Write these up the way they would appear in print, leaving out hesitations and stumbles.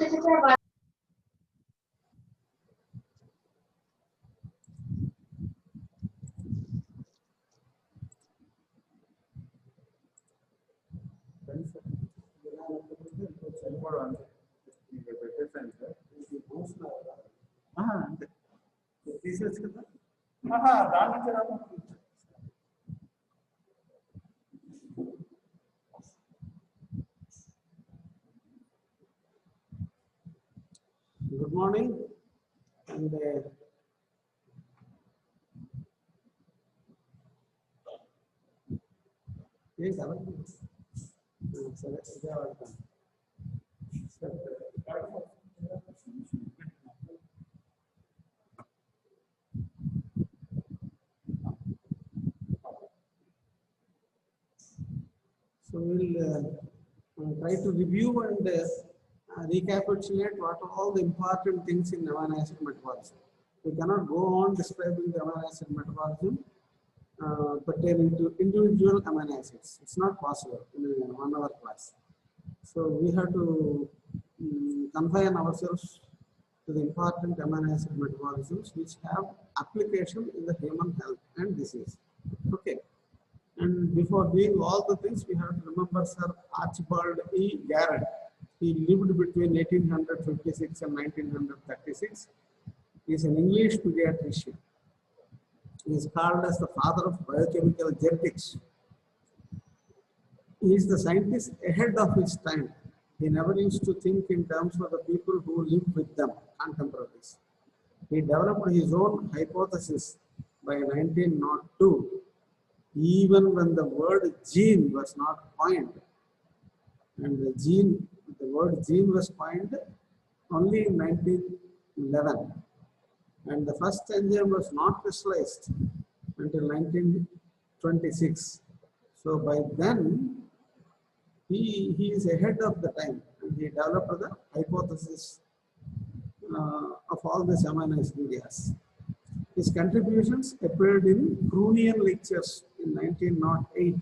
Good morning, and yes, so we'll try to review and recapitulate what are all the important things in amino acid metabolism. We cannot go on describing the amino acid metabolism pertaining to individual amino acids. It's not possible in a 1 hour class. So we have to confine ourselves to the important amino acid metabolisms which have application in the human health and disease. Okay. And before doing all the things, we have to remember Sir Archibald E. Garrett. He lived between 1856 and 1936. He is an English pediatrician. He is called as the father of biochemical genetics. He is the scientist ahead of his time. He never used to think in terms of the people who live with them, contemporaries. He developed his own hypothesis by 1902, even when the word gene was not coined. And the word gene was coined only in 1911. And the first enzyme was not crystallized until 1926. So by then, he is ahead of the time, and he developed the hypothesis of all these amino acids. His contributions appeared in Croonian lectures in 1908,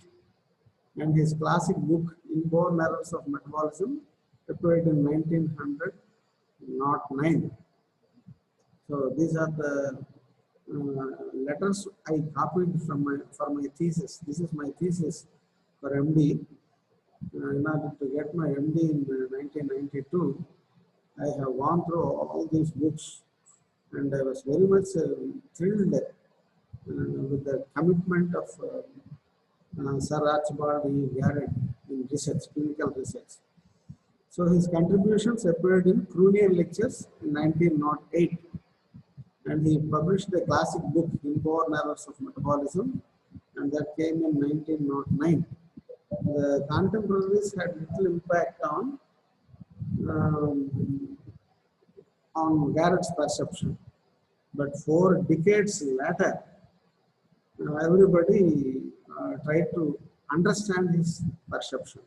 and his classic book, Inborn Errors of Metabolism, appeared in 1909. So these are the letters I copied for my thesis. This is my thesis for MD. In order to get my MD in 1992, I have gone through all these books, and I was very much thrilled with the commitment of Sir Archibald E. Garrett in research, clinical research. So his contributions appeared in Croonian lectures in 1908, and he published a classic book, Inborn Errors of Metabolism, and that came in 1909. The contemporaries had little impact on Garrett's perception, but 4 decades later, everybody tried to understand his perception.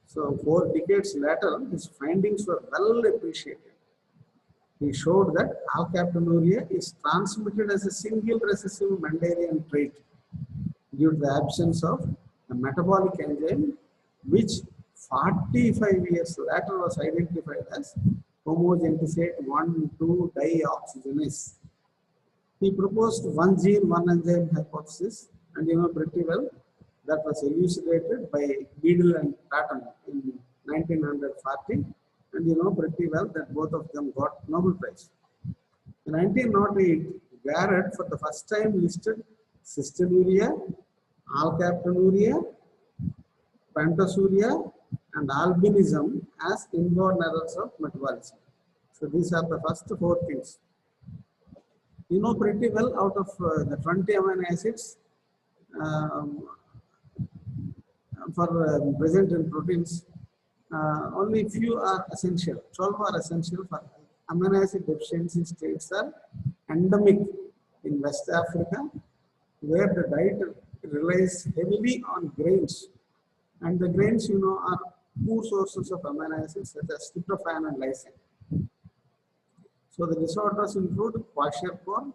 So 4 decades later, his findings were well appreciated. He showed that alkaptonuria is transmitted as a single recessive Mendelian trait due to the absence of a metabolic enzyme, which 45 years later was identified as homogentisate 1,2-dioxygenase. He proposed one gene, one enzyme hypothesis, and you know pretty well that was elucidated by Beadle and Patton in 1940, and you know pretty well that both of them got Nobel Prize. In 1908, Garrett for the first time listed cystinuria, alkaptonuria, pantasuria, and albinism as inborn errors of metabolism. So these are the first 4 things. You know pretty well out of the 20 amino acids present in proteins, only few are essential. 12 are essential for amino acid deficiency states are endemic in West Africa, where the diet relies heavily on grains, and the grains, you know, are poor sources of amino acids such as tryptophan and lysine. So the disorders include kwashiorkor,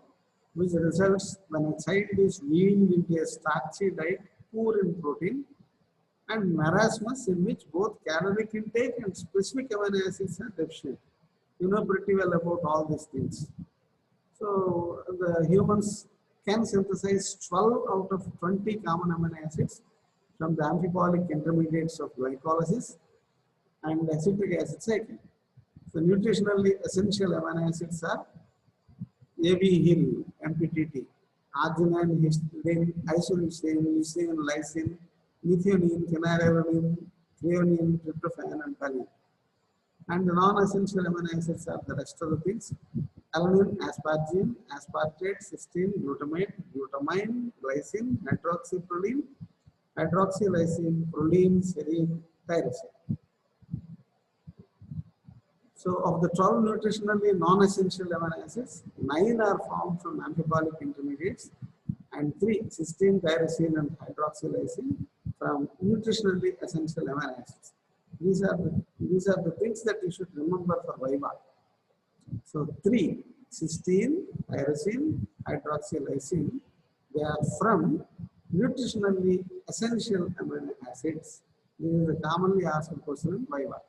which results when a child is weaned into a starchy diet poor in protein, and marasmus, in which both caloric intake and specific amino acids are deficient. You know pretty well about all these things. So the humans can synthesize 12 out of 20 common amino acids from the amphipolic intermediates of glycolysis and citric acid cycle. So nutritionally essential amino acids are ABHIL, MPTT, arginine, histidine, isoleucine, leucine, lysine, methionine, phenylalanine, threonine, tryptophan, and valine. And the non-essential amino acids are the rest of the things: alanine, asparagine, aspartate, cysteine, glutamate, glutamine, glycine, hydroxyproline, hydroxylysine, proline, serine, tyrosine. So of the 12 nutritionally non-essential amino acids, 9 are formed from amphipolic intermediates and 3, cysteine, tyrosine, and hydroxylysine, from nutritionally essential amino acids. These are the things that you should remember for Viva. So 3, cysteine, tyrosine, hydroxylysine, they are from nutritionally essential amino acids. This is a commonly asked question in Viva.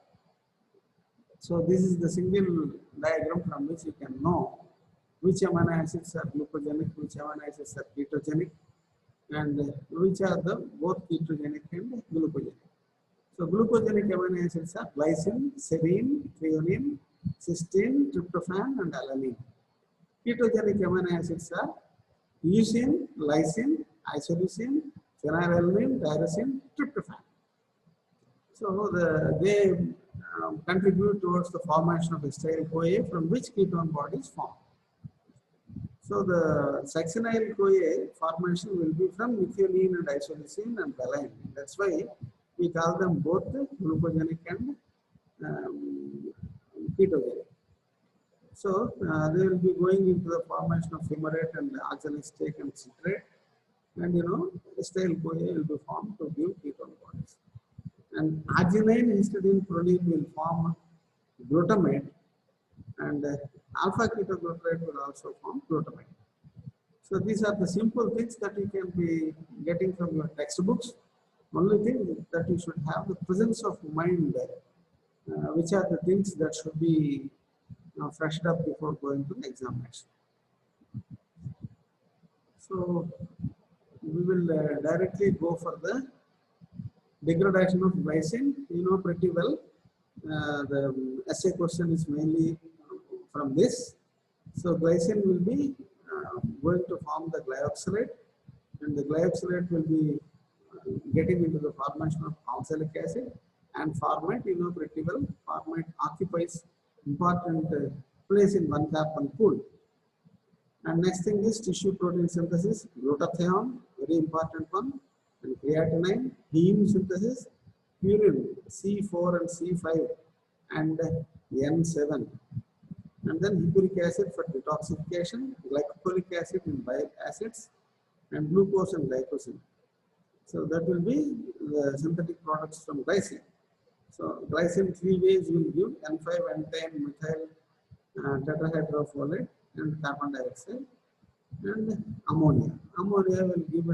So this is the single diagram from which you can know which amino acids are glucogenic, which amino acids are ketogenic, and which are the both ketogenic and glucogenic. So glucogenic amino acids are glycine, serine, threonine, cysteine, tryptophan, and alanine. Ketogenic amino acids are leucine, lysine, isoleucine, phenylalanine, tyrosine, tryptophan. So they contribute towards the formation of acetyl-CoA, from which ketone bodies form. So the succinyl-CoA formation will be from methionine and isoleucine and valine. That's why we call them both glucogenic and ketogenic. So they will be going into the formation of fumarate and oxalistate and citrate, and acetyl-CoA will be formed to give ketone bodies. And arginine, histidine, proline will form glutamate, and alpha ketoglutarate will also form glutamate. So these are the simple things that you can be getting from your textbooks. Only thing that you should have the presence of mind, which are the things that should be freshed up before going to the examination. So we will directly go for the degradation of glycine. You know pretty well. The essay question is mainly from this. So glycine will be going to form the glyoxylate, and the glyoxylate will be getting into the formation of oxalic acid and formate. You know pretty well, formate occupies important place in one carbon pool. And next thing is tissue protein synthesis, glutathione, very important one, and creatinine, heme synthesis, purine, C4 and C5, and N7. And then hippuric acid for detoxification, glycolic acid in bile acids, and glucose and glycogen. So that will be the synthetic products from glycine. So glycine 3 ways will give N5, N10, methyl tetrahydrofolate, and carbon dioxide, and ammonia. Ammonia will give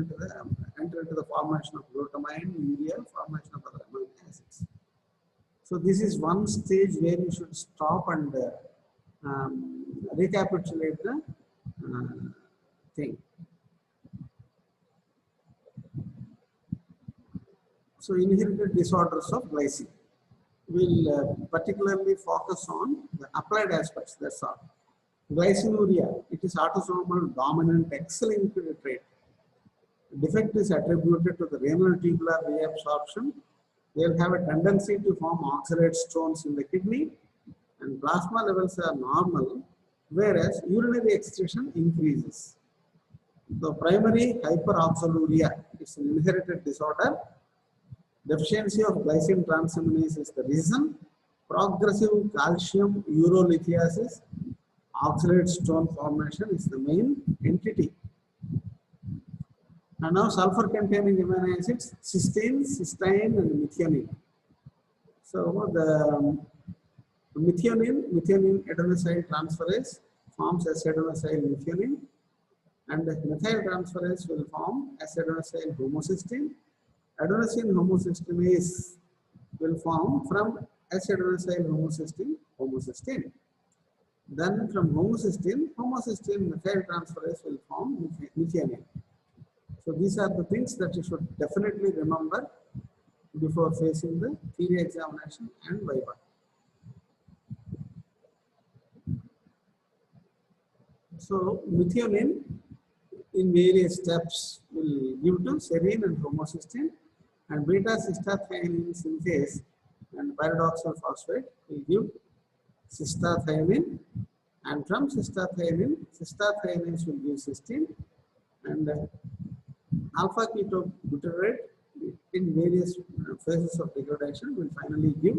enter into the formation of glutamine, urea, formation of other amino acids. So this is one stage where you should stop and recapitulate the thing. So inherited disorders of glycine. We'll particularly focus on the applied aspects, that's all. Glycinuria, it is autosomal dominant X-linked trait. Defect is attributed to the renal tubular reabsorption. They'll have a tendency to form oxalate stones in the kidney, and plasma levels are normal, whereas urinary excretion increases. The primary hyperoxaluria is an inherited disorder. Deficiency of glycine transaminase is the reason. Progressive calcium urolithiasis, oxalate stone formation is the main entity. And now sulfur containing amino acids, cysteine, cysteine, and methionine. So the methionine adenosyl transferase forms S-adenosyl methionine, and the methyl transferase will form S-adenosyl homocysteine, Adenosine homocysteine will form from S-adenosyl homocysteine. Then from homocysteine methyl transferase will form methionine. So these are the things that you should definitely remember before facing the theory examination and viva. So methionine in various steps will give to serine and homocysteine, and beta cystathionine synthase and pyridoxal phosphate will give cystathionine, and from cystathionines will give cysteine, and alpha ketobutyrate in various phases of degradation will finally give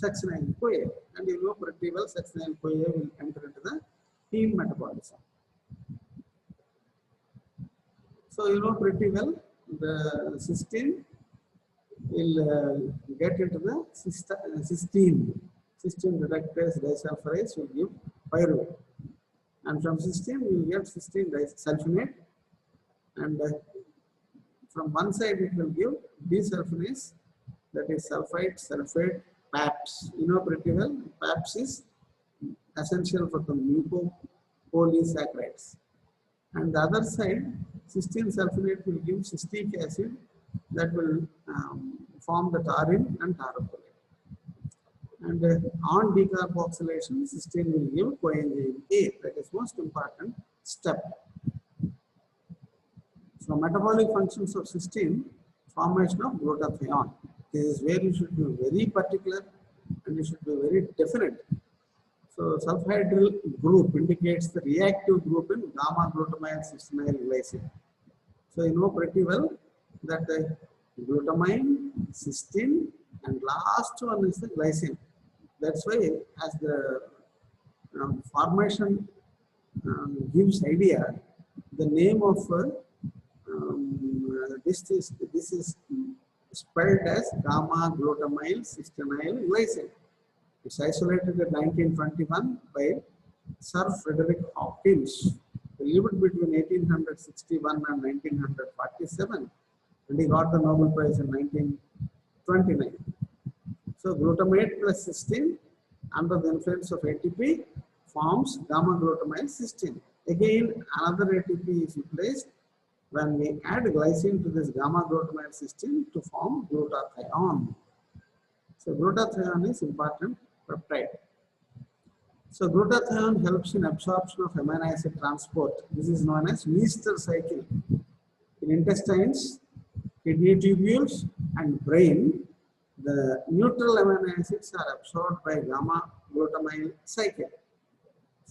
succinyl CoA, and you know pretty well succinyl CoA will enter into the heme metabolism. So you know pretty well the cysteine will get into the cysteine reductase disulfurase will give pyruvate, and from cysteine we will get cysteine disulfonate, and from one side it will give desulfonase, that is sulfite, sulfate, PAPS. You know pretty well, PAPS is essential for the mucopolysaccharides. And the other side, cysteine sulfonate will give cystic acid that will form the taurine and taurofolate. And on decarboxylation, cysteine will give coenzyme A. That is most important step. So metabolic functions of cysteine, formation of glutathione. This is where you should be very particular and you should be very definite. So sulfhydryl group indicates the reactive group in gamma glutamine cysteine glycine. So you know pretty well that the glutamine, cysteine, and last one is the glycine. That's why as the formation gives idea, the name of this is spelled as gamma glutamyl cysteine glycine. It's isolated in 1921 by Sir Frederick Hawkins. He lived between 1861 and 1947, and he got the Nobel Prize in 1929. So glutamate plus cysteine under the influence of ATP forms gamma glutamyl cysteine. Again, another ATP is replaced when we add glycine to this gamma glutamyl cysteine to form glutathione. So glutathione is important peptide. So glutathione helps in absorption of amino acid transport. This is known as Meester cycle. In intestines, kidney tubules, and brain, the neutral amino acids are absorbed by gamma glutamyl cycle.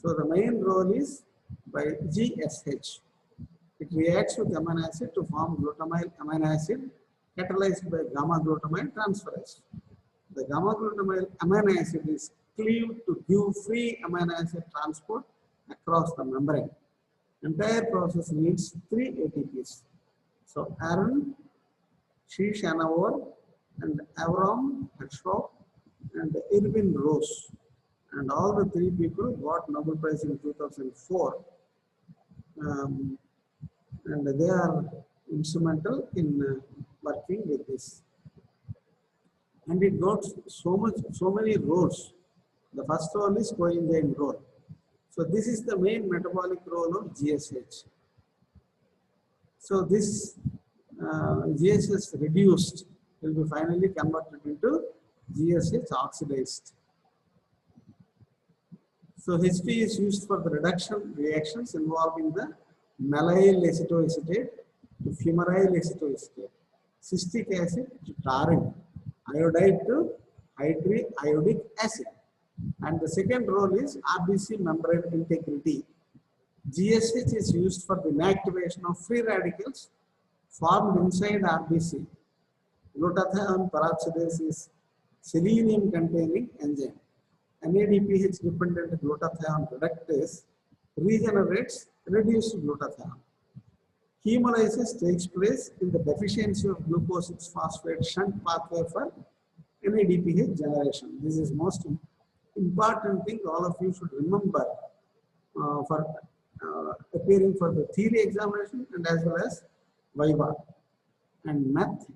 So the main role is by GSH. It reacts with amino acid to form glutamyl amino acid catalyzed by gamma glutamyl transferase. The gamma glutamyl amino acid is cleaved to give free amino acid transport across the membrane. Entire process needs 3 ATPs. So Aaron, Shanawar, and Avram Hirschhoff, and Irvin Rose, and all the 3 people got Nobel Prize in 2004, and they are instrumental in working with this. And it got so many roles. The first role is coenzyme role. So this is the main metabolic role of GSH. So this GSH reduced will be finally converted into GSH oxidized. So HP is used for the reduction reactions involving the malyl acetoacetate to fumaryl acetoacetate, cystic acid to taurine, iodide to hydroiodic acid. And the second role is RBC membrane integrity. GSH is used for the inactivation of free radicals formed inside RBC. Glutathione peroxidase is selenium containing enzyme. NADPH dependent glutathione reductase regenerates reduced glutathione. Hemolysis takes place in the deficiency of glucose 6-phosphate shunt pathway for NADPH generation. This is most important thing all of you should remember for appearing for the theory examination and as well as viva. And math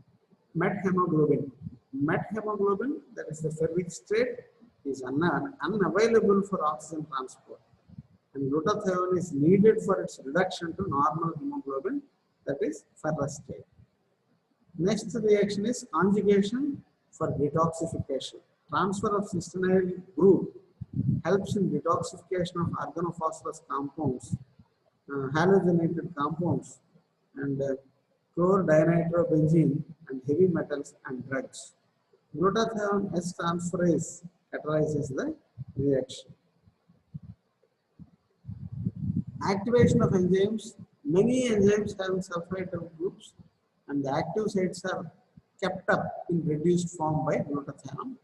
methemoglobin. Methemoglobin, that is the ferric state, is unavailable for oxygen transport. And glutathione is needed for its reduction to normal hemoglobin, that is ferrous state. Next reaction is conjugation for detoxification. Transfer of cysteine group helps in detoxification of organophosphorus compounds, halogenated compounds, and chlorodinitrobenzene and heavy metals and drugs. Glutathione S transferase catalyzes the reaction. Activation of enzymes. Many enzymes have sulfide groups, and the active sites are kept up in reduced form by glutathione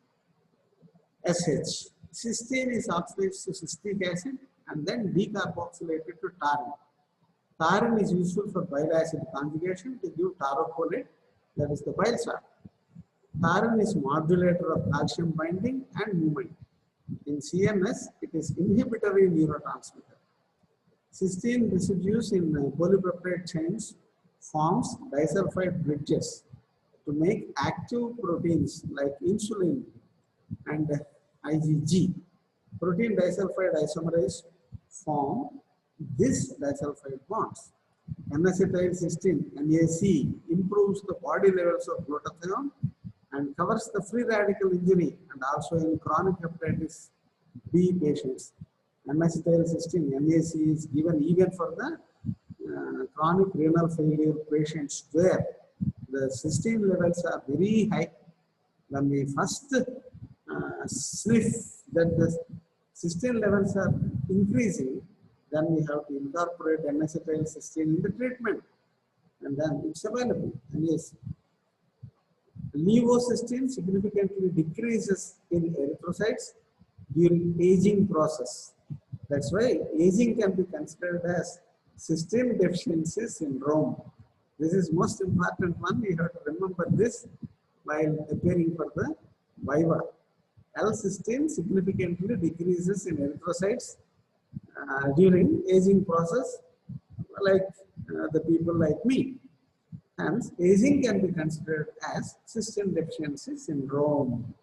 SH. Cysteine is oxidized to cystic acid and then decarboxylated to taurine. Taurine is useful for bile acid conjugation to give taurofolate, that is the bile salt. Taurine is modulator of calcium binding and movement. In CNS, it is inhibitory neurotransmitter. Cysteine residues in polypeptide chains forms disulfide bridges to make active proteins like insulin and IgG. Protein disulfide isomerase form this disulfide bonds. N-acetylcysteine, NAC, improves the body levels of glutathione and covers the free radical injury, and also in chronic hepatitis B patients. N-acetylcysteine, NAC, is given even for the chronic renal failure patients where the cysteine levels are very high. When we first sniff that the cysteine levels are increasing, then we have to incorporate N-acetylcysteine in the treatment, and then it's available. And yes, levocysteine significantly decreases in erythrocytes during aging process. That's why aging can be considered as cysteine deficiency syndrome. This is most important one. We have to remember this while preparing for the Viva. L-cysteine significantly decreases in erythrocytes during aging process, like the people like me. Hence, aging can be considered as cysteine deficiency syndrome.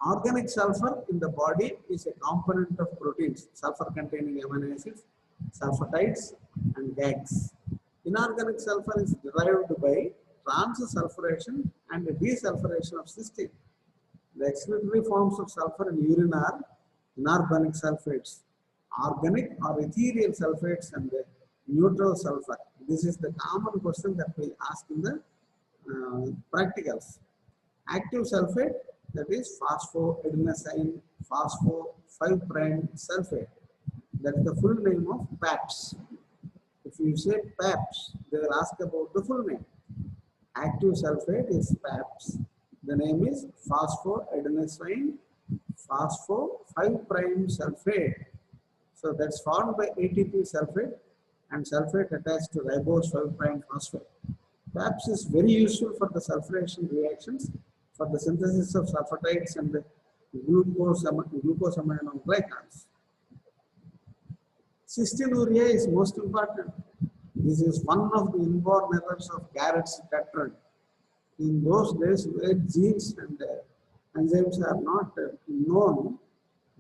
Organic sulfur in the body is a component of proteins, sulfur-containing amino acids, sulfatides, and GAGs. Inorganic sulfur is derived by transsulfuration and desulfuration of cysteine. The excretory forms of sulfur in urine are inorganic sulfates, organic or ethereal sulfates, and neutral sulfur. This is the common question that we ask in the practicals. Active sulfate, that is phosphoadenosine phospho 5' sulfate. That is the full name of PAPS. If you say PAPS, they will ask about the full name. Active sulfate is PAPS. The name is phosphoadenosine phospho 5' sulfate. So that's formed by ATP sulfate and sulfate attached to ribose 5' phosphate. PAPS is very useful for the sulfuration reactions for the synthesis of sulfatides and the glucosamino glycans. Cystinuria is most important. This is one of the inborn errors of Garrett's tetrad. In those days where genes and enzymes are not known,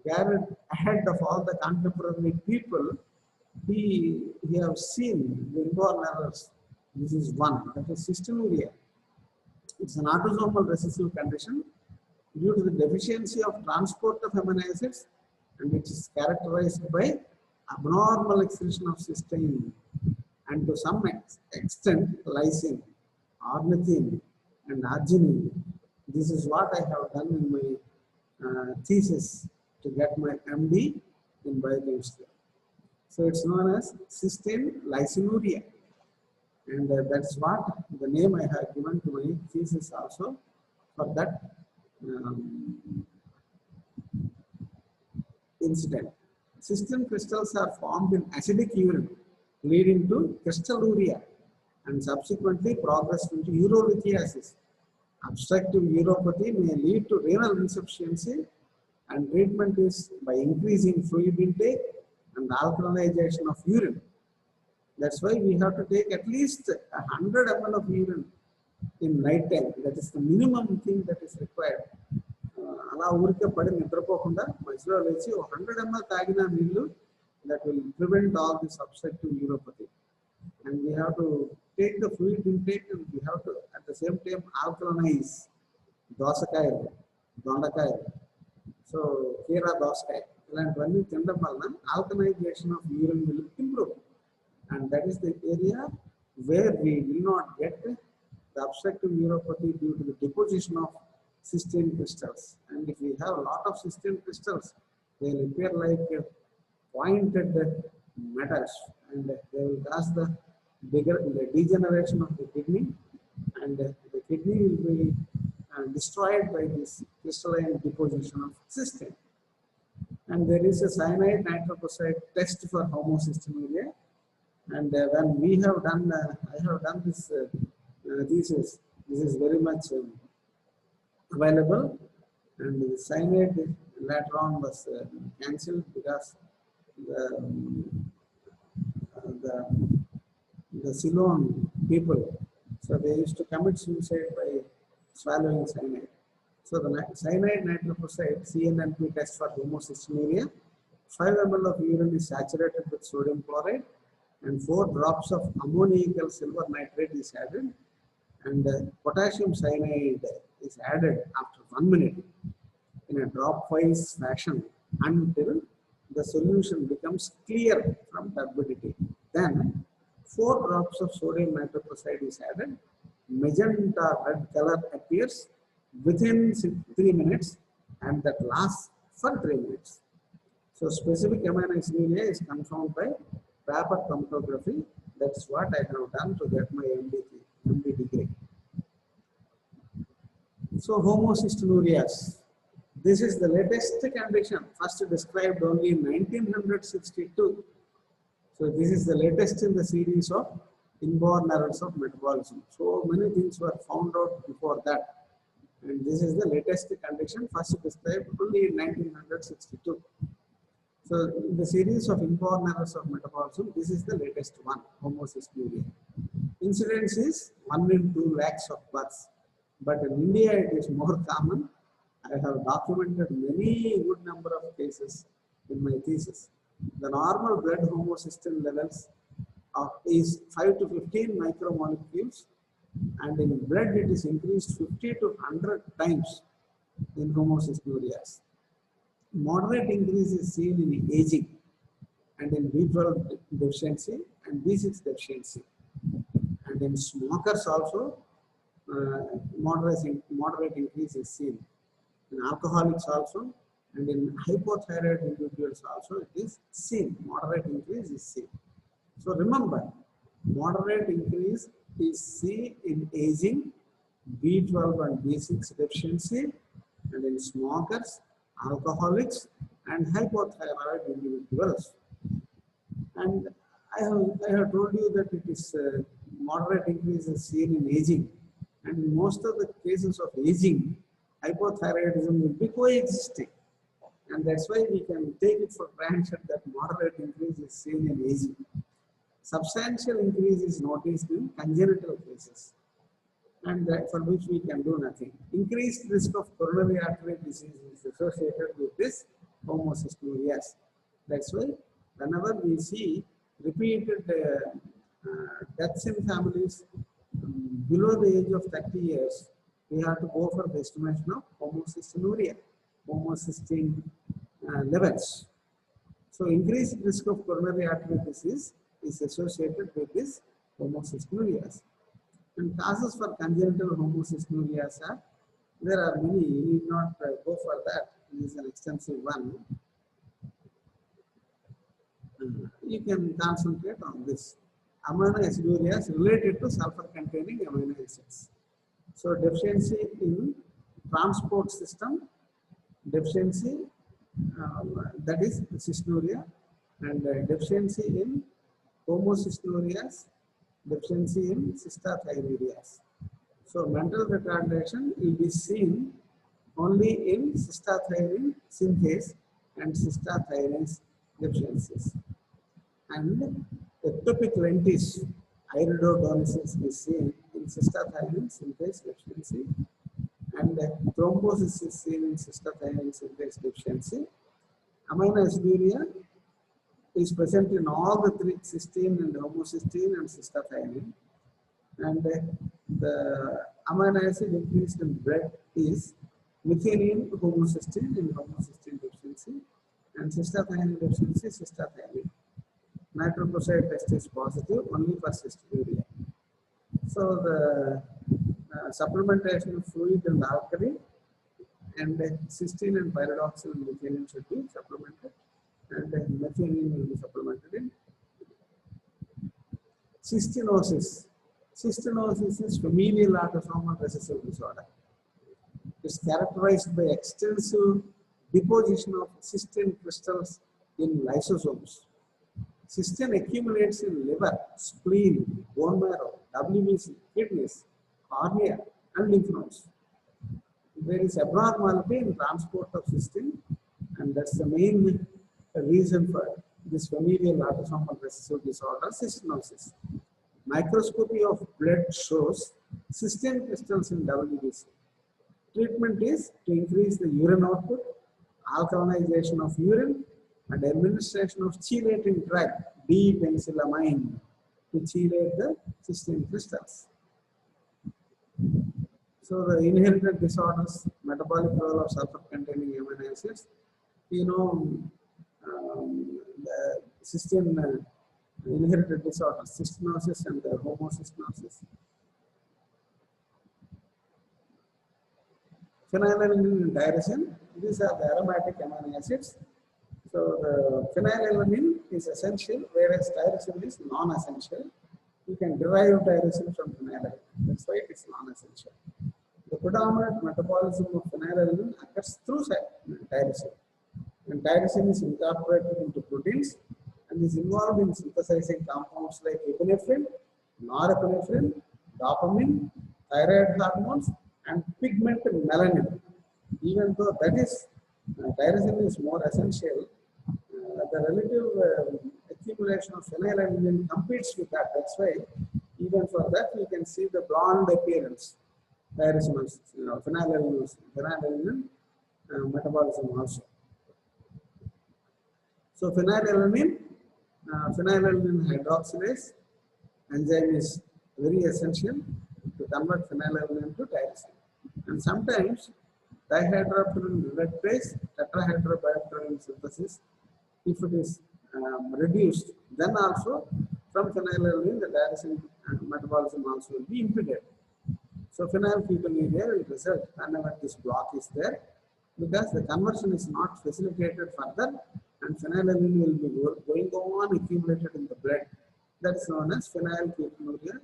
Garrett, ahead of all the contemporary people, he has seen the inborn errors. This is one, that is cystinuria. It's an autosomal recessive condition due to the deficiency of transport of amino acids, and it is characterized by abnormal excretion of cysteine and to some extent lysine, ornithine, and arginine. This is what I have done in my thesis to get my MD in biochemistry. So it's known as cysteine lysinuria. And that's what the name I have given to my thesis also for that incident. Cysteine crystals are formed in acidic urine, leading to crystalluria and subsequently progress into urolithiasis. Obstructive uropathy may lead to renal insufficiency, and treatment is by increasing fluid intake and alkalization of urine. That's why we have to take at least 100 ml of urine in night time. That is the minimum thing that is required. అలా ఊరికే పడి నిద్రపోకుండా మధ్యలో లేచి 100 ml తాగిన నీళ్ళు that will prevent all this obstructive neuropathy. And we have to take the fluid intake and we have to at the same time alkalinize దోసకాయలు, దొండకాయలు, సో కీరా దోసకాయ ఇలాంటివన్నీ తినడం వలన alkalization of urine will improve. And that is the area where we will not get the obstructive neuropathy due to the deposition of cystine crystals. And if we have a lot of cystine crystals, they will appear like pointed metals, and they will cause the degeneration of the kidney, and the kidney will be destroyed by this crystalline deposition of cystine. And there is a cyanide nitroprusside test for homocystinuria. And when we have done, I have done this thesis. This is very much available, and the cyanide later on was cancelled because the Ceylon people, so they used to commit suicide by swallowing cyanide. So the cyanide nitroprusside CNNP test for homocystinuria, 5 ml of urine is saturated with sodium chloride, and 4 drops of ammoniacal silver nitrate is added, and potassium cyanide is added after 1 minute in a drop-wise fashion until the solution becomes clear from turbidity. Then 4 drops of sodium nitroprusside is added. Magenta red color appears within 3 minutes, and that lasts for 3 minutes. So specific aminoaciduria is confirmed by paper chromatography. That's what I have done to get my MD degree. So homocysteinurias. This is the latest condition, first described only in 1962. So this is the latest in the series of inborn errors of metabolism. So many things were found out before that. And this is the latest condition, first described only in 1962. So in the series of inborn errors of metabolism, this is the latest one, homocystinuria. Incidence is 1 in 2 lakhs of births. But in India, it is more common. I have documented many good number of cases in my thesis. The normal blood homocysteine levels is 5 to 15 micromolecules, and in blood it is increased 50 to 100 times in homocystinuria. Moderate increase is seen in aging and in B12 deficiency and B6 deficiency. And in smokers also, moderate increase is seen. In alcoholics also, and in hypothyroid individuals also, it is seen. Moderate increase is seen. So remember, moderate increase is seen in aging, B12 and B6 deficiency, and in smokers, alcoholics, and hypothyroid individuals. And I have told you that it is moderate increase is seen in aging, and in most of the cases of aging, hypothyroidism will be coexisting, and that's why we can take it for granted that moderate increase is seen in aging. Substantial increase is noticed in congenital cases, and that for which we can do nothing. Increased risk of coronary artery disease is associated with this homocystinuria. That's why whenever we see repeated deaths in families below the age of 30 years, we have to go for the estimation of homocystinuria, homocysteine levels. So increased risk of coronary artery disease is associated with this homocystinuria. And causes for congenital homocystinuria are, there are many, you need not go for that, it is an extensive one. You can concentrate on this. Amino aciduria related to sulfur containing amino acids. So deficiency in transport system, deficiency that is cystinuria, and deficiency in homocystinuria, deficiency in cystathyridia. So mental retardation will be seen only in cystathyrin synthase and cystathyrinase deficiencies. And ectopic lentis iridodonesis is seen in cystathionine synthase deficiency, and thrombosis is seen in cystathionine synthase deficiency. Aminoaciduria is present in all the three, cysteine and homocysteine and cystathionine. And the amino acid increased in blood is methionine, homocysteine in homocysteine deficiency, and cystathionine deficiency, cystathionine. Nitroproside test is positive only for cystinuria. So the supplementation of fluid and alkali and cysteine and pyridoxal and methionine should be supplemented, and methionine will be supplemented in cystinosis. Cystinosis is familial autosomal recessive disorder. It's characterized by extensive deposition of cystine crystals in lysosomes. Cystine accumulates in liver, spleen, bone marrow, WBC, kidneys, cornea, and lymph nodes. There is abnormality in transport of cystine, and that's the main reason for this familial autosomal recessive disorder, cystinosis. Microscopy of blood shows cystine crystals in WBC. Treatment is to increase the urine output, alkalinization of urine, and administration of chelating drug, D-penicillamine, to chelate the cystine crystals. So the inherited disorders, metabolic role of sulfur-containing amino acids, the cystine inherited disorders, cystinosis and homocystinosis. Phenylalanine and tyrosine, these are the aromatic amino acids. So the phenylalanine is essential, whereas tyrosine is non-essential. You can derive tyrosine from phenylalanine. That's why it is non-essential. The predominant metabolism of phenylalanine occurs through tyrosine. And tyrosine is incorporated into proteins and is involved in synthesizing compounds like epinephrine, norepinephrine, dopamine, thyroid hormones, and pigment melanin. Even though that is tyrosine is more essential, the relative accumulation of phenylalanine competes with that. That's why even for that you can see the blonde appearance. Tyrosine, phenylalanine metabolism also. So phenylalanine hydroxylase enzyme is very essential to convert phenylalanine to tyrosine. And sometimes dihydroapyrin reductase, tetrahydrobiopterin synthesis, if it is reduced, then also from phenylalanine the tyrosine metabolism also will be impeded. So phenylketonuria will result whenever this block is there, because the conversion is not facilitated further, and phenylalanine will be going on accumulated in the blood. That's known as phenylketonuria.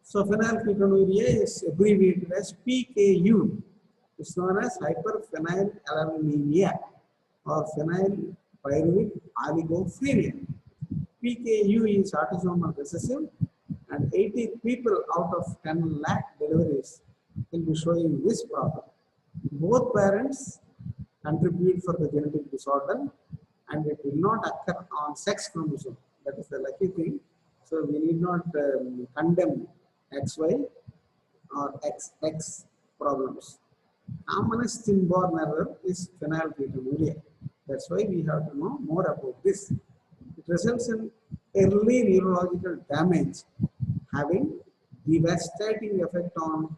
So phenylketonuria is abbreviated as PKU. It's known as hyperphenylalanemia or phenylpyruvate oligophrenia. PKU is autosomal recessive, and 80 people out of 10 lakh deliveries will be showing this problem. Both parents contribute for the genetic disorder, and it will not occur on sex chromosome. That is the lucky thing. So we need not condemn XY or XX problems. Commonest inborn error is phenylketonuria. That's why we have to know more about this. It results in early neurological damage, having devastating effect on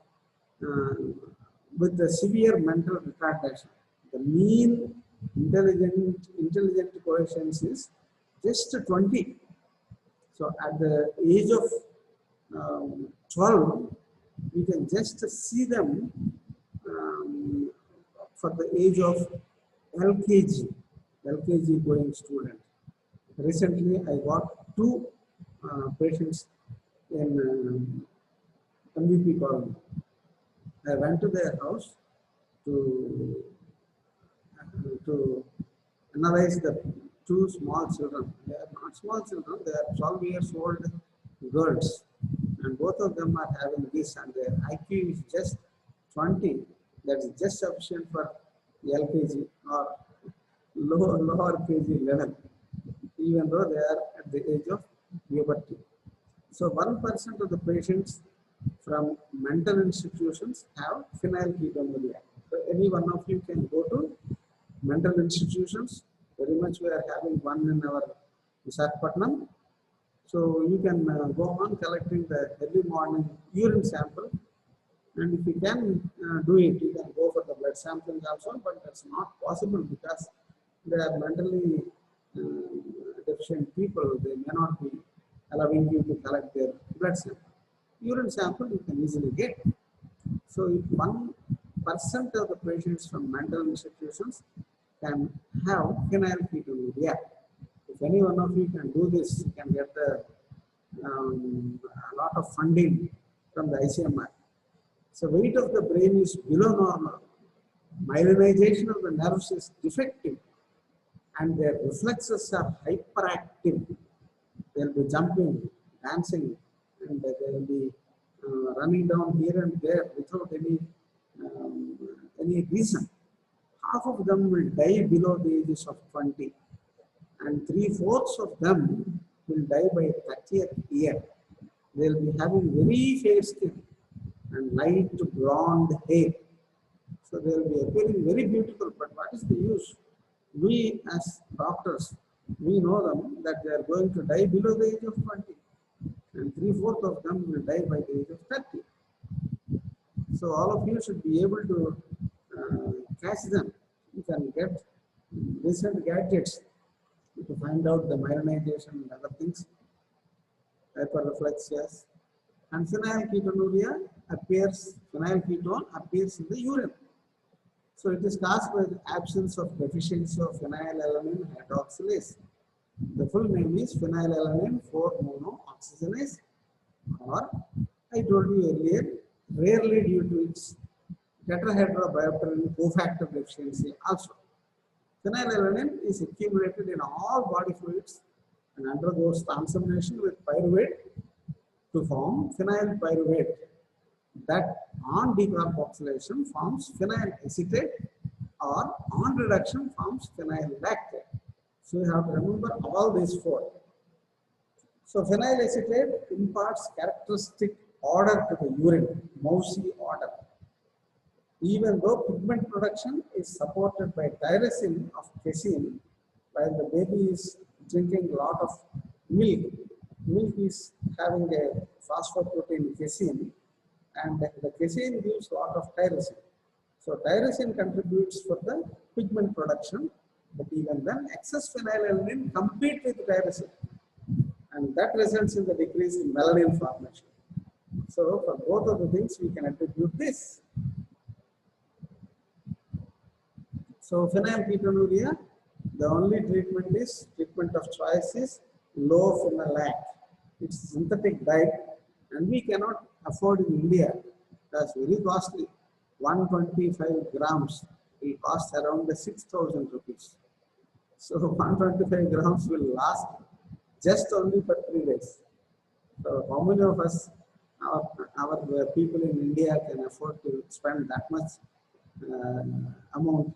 with the severe mental retardation. The mean intelligent coefficient is just 20. So at the age of 12, we can just see them for the age of LKG going student. Recently, I got two patients in MVP colony. I went to their house to analyze the two small children. They are not small children, they are 12 years old girls, and both of them are having this, and their IQ is just 20. That is just sufficient for LKG or lower KG level. even though they are at the age of puberty. So 1% of the patients from mental institutions have phenylketonuria. So any one of you can go to mental institutions. Very much we are having one in our Visakhapatnam. So you can go on collecting the early morning urine sample, and if you can do it, you can go for the blood sampling also, but that's not possible because they are mentally deficient people. They may not be allowing you to collect their blood sample. Urine sample you can easily get. So if 1% of the patients from mental institutions can have phenylketonuria. If any one of you can do this, you can get a lot of funding from the ICMR. So weight of the brain is below normal. Myelinization of the nerves is defective, and their reflexes are hyperactive. They'll be jumping, dancing, and they will be running down here and there without any reason. Half of them will die below the ages of 20, and 3/4 of them will die by 30th year. They'll be having very fair skin and light blonde hair. So they'll be appearing very beautiful, but what is the use? We as doctors, we know them that they are going to die below the age of 20, and 3/4 of them will die by the age of 30. So all of you should be able to catch them. You can get recent gadgets to find out the myelinization and other things, hyperreflexias. And phenylketonuria phenylketone appears in the urine. So it is caused by the absence of deficiency of phenylalanine hydroxylase. The full name is phenylalanine 4-monooxygenase, or I told you earlier, rarely due to its tetrahydrobiopterin cofactor deficiency also. Phenylalanine is accumulated in all body fluids and undergoes transformation with pyruvate to form phenyl pyruvate, that on decarboxylation forms phenyl acetate, or on reduction forms phenyl lactate. So you have to remember all these four. So phenyl acetate imparts characteristic order to the urine, mousy order. Even though pigment production is supported by tyrosine of casein, while the baby is drinking a lot of milk, milk is having a phosphoprotein casein, and the casein gives a lot of tyrosine. So tyrosine contributes for the pigment production, but even then excess phenylalanine competes with tyrosine, and that results in the decrease in melanin formation. So for both of the things we can attribute this. So phenylketonuria, the only treatment of choice is low phenolac. It's synthetic diet, and we cannot afford in India. That's very costly. 125 grams will cost around 6,000 rupees. So 125 grams will last just only for 3 days. So how many of us, our people in India can afford to spend that much amount?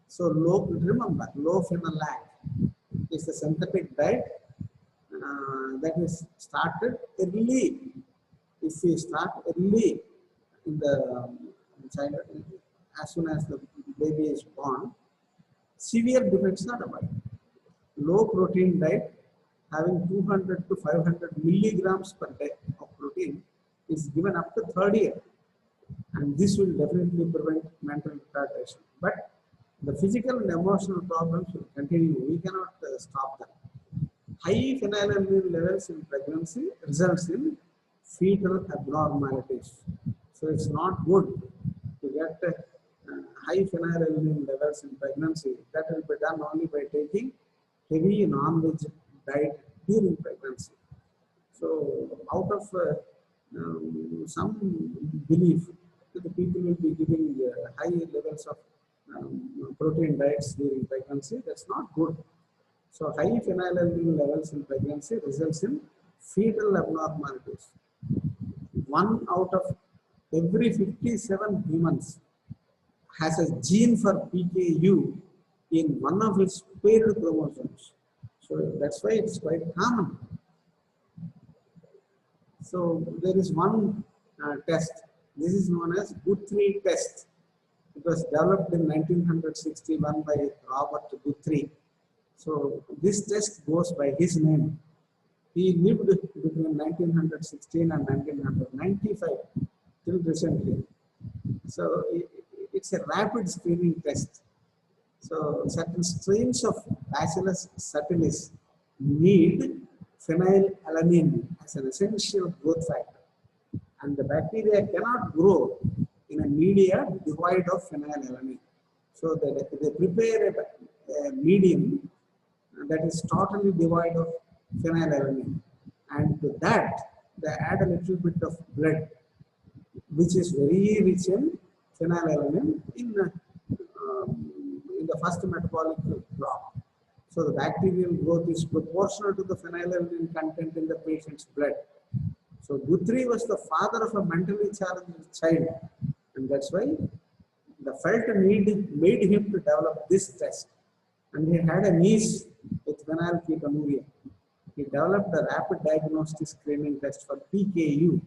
So remember, low phenolac is the synthetic diet that is started early. If we start early in the child, as soon as the baby is born, severe defects are avoided. Low protein diet, having 200 to 500 milligrams per day of protein, is given up to 3rd year, and this will definitely prevent mental retardation. But the physical and emotional problems will continue. We cannot stop them. High phenylalanine levels in pregnancy results in fetal abnormalities. So it's not good to get high phenylalanine levels in pregnancy. That will be done only by taking heavy non-veg diet during pregnancy. So out of some belief that the people will be giving high levels of protein diets during pregnancy, that's not good. So high phenylalanine levels in pregnancy results in fetal abnormalities. 1 out of every 57 humans has a gene for PKU in one of its paired chromosomes. So So that's why it's quite common. So there is one test. This is known as Guthrie test. It was developed in 1961 by Robert Guthrie. So this test goes by his name. He lived between 1916 and 1995 till recently. So it's a rapid screening test. So certain strains of Bacillus subtilis need phenylalanine as an essential growth factor. And the bacteria cannot grow in a media devoid of phenylalanine. So they prepare a medium that is totally devoid of phenylalanine. And to that, they add a little bit of blood, which is very rich in phenylalanine in the first metabolic block. So the bacterial growth is proportional to the phenylalanine content in the patient's blood. So Guthrie was the father of a mentally challenged child, and that's why the felt need made him to develop this test. And he had a niece with phenylketonuria. He developed a rapid diagnostic screening test for PKU.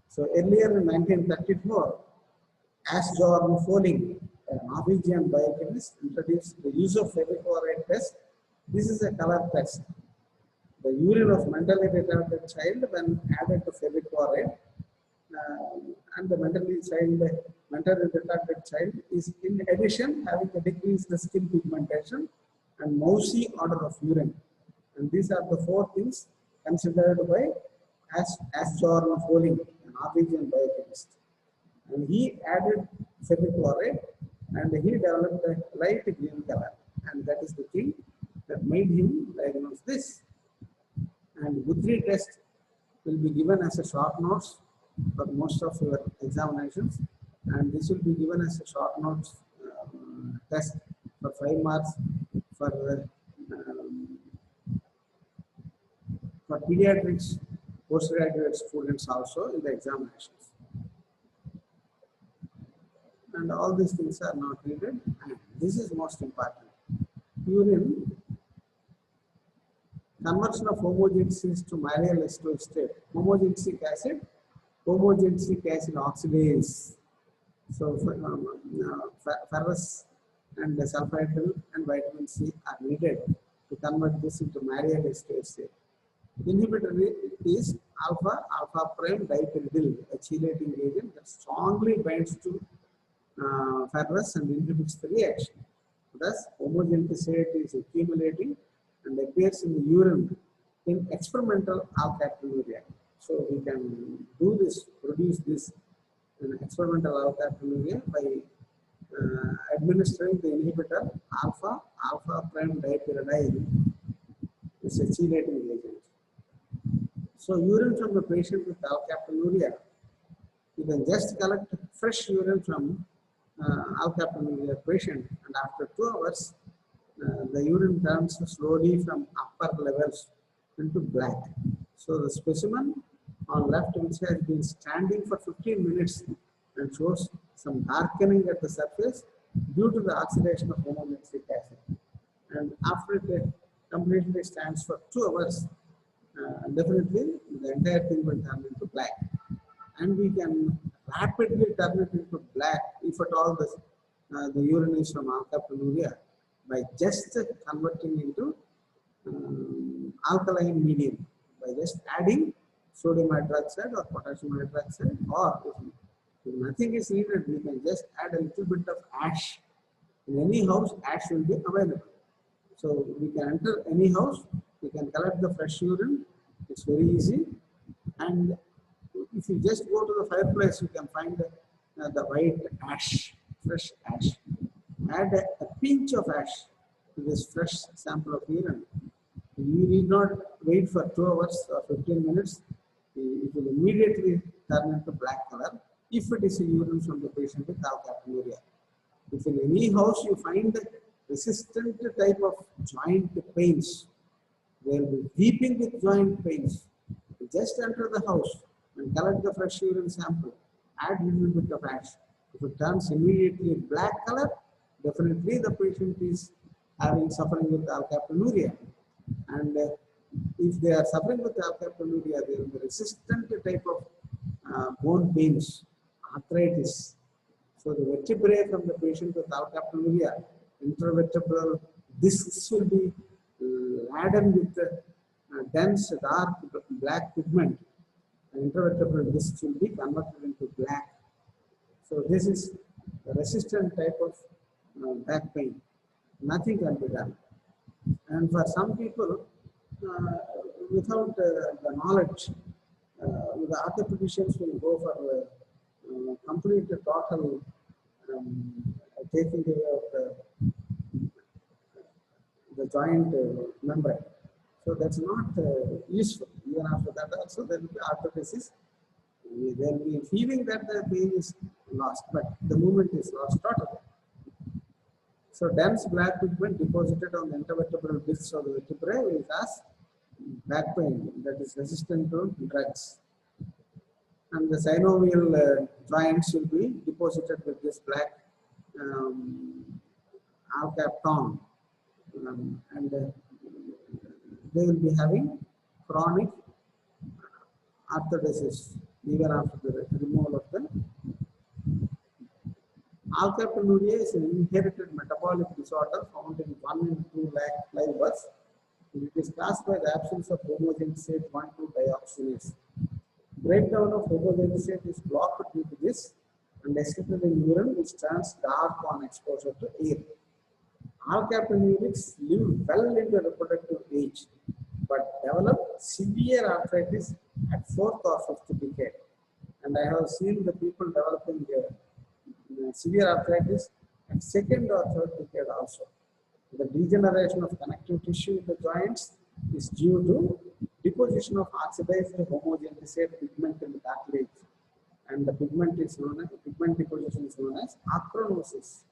So earlier in 1934, Asbjørn Folling, a Norwegian biochemist, introduced the use of ferric chloride test. This is a color test. The urine of mentally retarded child when added to ferric chloride, and the mentally retarded child is in addition having a decreased skin pigmentation and mousy odor of urine. And these are the four things considered by Asbjørn Folling, a Norwegian biochemist. And he added ferric chloride and he developed a light green color. And that is the thing that made him diagnose this. And Guthrie test will be given as a short notes for most of your examinations. And this will be given as a short notes test for 5 marks for pediatrics, postgraduate students also in the examinations. And all these things are not needed. And this is most important. Urine, conversion of homogenesis to malleable ester state. Homogenic acid oxidase. So ferrous and sulfite and vitamin C are needed to convert this into malleable ester state. Inhibitor is alpha prime dipyridyl, a chelating agent that strongly binds to ferrous and inhibits the reaction. Thus, homogeneity is accumulating and appears in the urine in experimental alkalinuria. So we can do this, produce this in experimental alkalinuria by administering the inhibitor alpha prime dipyridyl. It's a chelating agent. So urine from the patient with alkalinuria, you can just collect fresh urine from alkalinuria patient, and after 2 hours, the urine turns slowly from upper levels into black. So the specimen on left, which has been standing for 15 minutes and shows some darkening at the surface due to the oxidation of homogenic acid. And after it completely stands for 2 hours, definitely the entire thing will turn into black. And we can rapidly turn it into black if at all the urine is from alkalinuria by just converting into alkaline medium, by just adding sodium hydroxide or potassium hydroxide, or if nothing is needed, we can just add a little bit of ash. In any house, ash will be available. So we can enter any house, we can collect the fresh urine, it's very easy. And if you just go to the fireplace, you can find the white ash, fresh ash. Add a pinch of ash to this fresh sample of urine. You need not wait for 2 hours or 15 minutes. It will immediately turn into black color if it is a urine from the patient with alkalinuria. If in any house you find resistant type of joint pains, they will be weeping with joint pains. You just enter the house and collect the fresh urine sample, add a little bit of ash. If it turns immediately black color, definitely the patient is suffering with alkalinuria. And if they are suffering with alkaptonuria, they will be resistant type of bone pains, arthritis. So the vertebrae from the patient with alkaptonuria, intervertebral discs will be laden with dense dark black pigment. And intervertebral discs will be converted into black. So this is a resistant type of back pain. Nothing can be done. And for some people, without the knowledge, the orthopedicians will go for complete total taking care of the joint membrane. So that's not useful. Even after that also there will be arthrodesis. There will be a feeling that the pain is lost, but the movement is lost totally. So dense black pigment deposited on the intervertebral discs of the vertebrae will cause back pain that is resistant to drugs. And the synovial joints will be deposited with this black alkapton, and they will be having chronic arthrodesis even after the removal of the alkaptonuria is an inherited metabolic disorder found in 1 in 2 lakh live births. It is caused by the absence of homogeneous 1,2-dioxynase. Breakdown of homogeneous is blocked due to this and excreted in urine, which turns dark on exposure to air. Alkaptonurics live well into reproductive age, but develop severe arthritis at 4th or 5th decade. And I have seen the people developing severe arthritis at 2nd or 3rd decade also. The degeneration of connective tissue in the joints is due to deposition of oxidized homogeneous pigment in the cartilage, and the pigment is known as pigment deposition is known as achronosis.